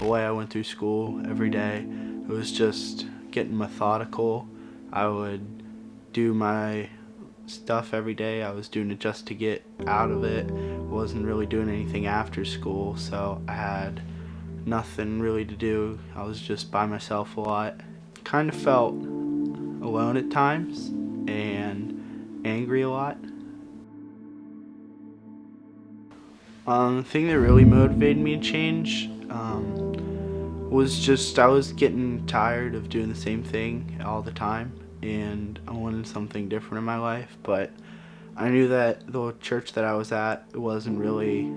way I went through school every day. It was just getting methodical. I would do my stuff every day. I was doing it just to get out of it. Wasn't really doing anything after school, so I had nothing really to do. I was just by myself a lot. Kind of felt alone at times and angry a lot. The thing that really motivated me to change was just I was getting tired of doing the same thing all the time, and I wanted something different in my life. But I knew that the church that I was at wasn't really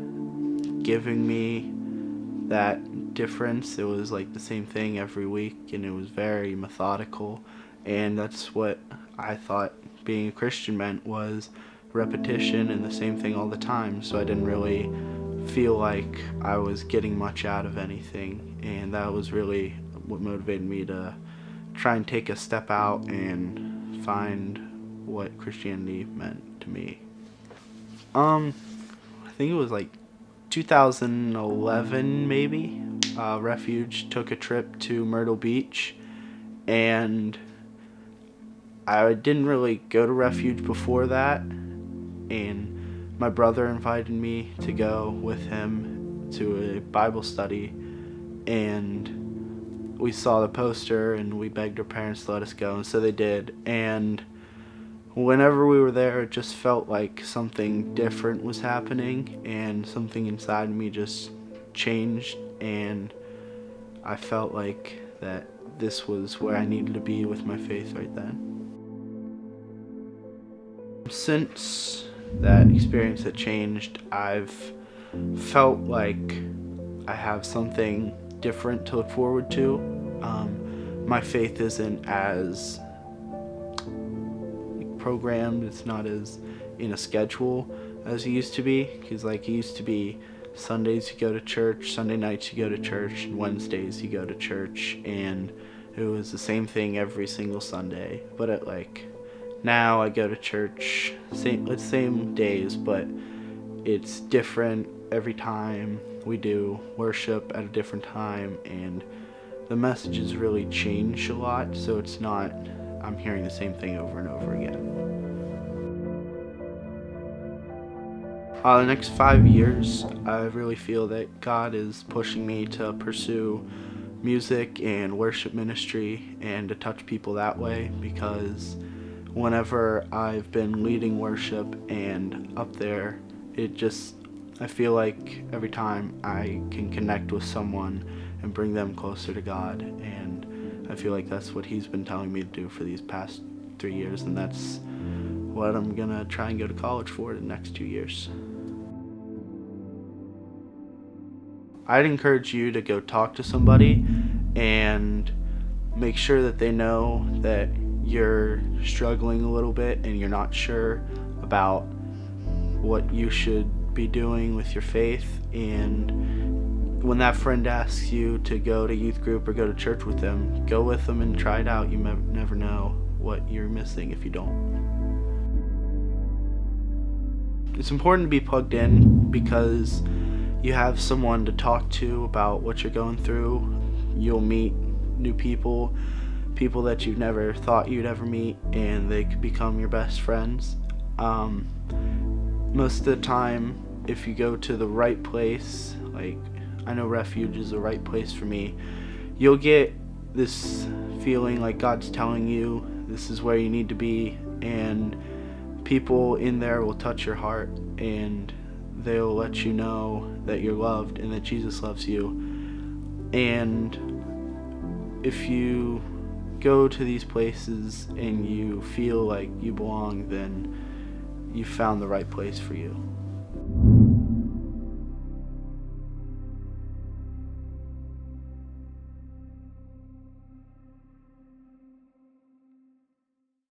giving me that difference. It was like the same thing every week, and it was very methodical, and that's what I thought being a Christian meant, was repetition and the same thing all the time. So I didn't really feel like I was getting much out of anything, and that was really what motivated me to try and take a step out and find what Christianity meant to me. I think it was like 2011 maybe. Refuge took a trip to Myrtle Beach, and I didn't really go to Refuge before that, and my brother invited me to go with him to a Bible study, and we saw the poster and we begged our parents to let us go, and so they did. And whenever we were there, it just felt like something different was happening, and something inside me just changed, and I felt like that this was where I needed to be with my faith right then. Since that experience had changed, I've felt like I have something different to look forward to. My faith isn't as programmed, it's not as in a schedule as it used to be, because like it used to be Sundays you go to church, Sunday nights you go to church, and Wednesdays you go to church, and it was the same thing every single Sunday. But now I go to church same days, but it's different every time. We do worship at a different time, and the messages really change a lot, so it's not I'm hearing the same thing over and over again. The next 5 years, I really feel that God is pushing me to pursue music and worship ministry and to touch people that way, because whenever I've been leading worship and up there, I feel like every time I can connect with someone and bring them closer to God, and I feel like that's what He's been telling me to do for these past 3 years, and that's what I'm gonna try and go to college for the next 2 years. I'd encourage you to go talk to somebody and make sure that they know that you're struggling a little bit and you're not sure about what you should be doing with your faith. And when that friend asks you to go to youth group or go to church with them, go with them and try it out. You never know what you're missing if you don't. It's important to be plugged in, because you have someone to talk to about what you're going through. You'll meet new people that you've never thought you'd ever meet, and they could become your best friends. Most of the time, if you go to the right place, like I know Refuge is the right place for me, you'll get this feeling like God's telling you this is where you need to be, and people in there will touch your heart, and they'll let you know that you're loved and that Jesus loves you. And if you go to these places and you feel like you belong, then you found the right place for you.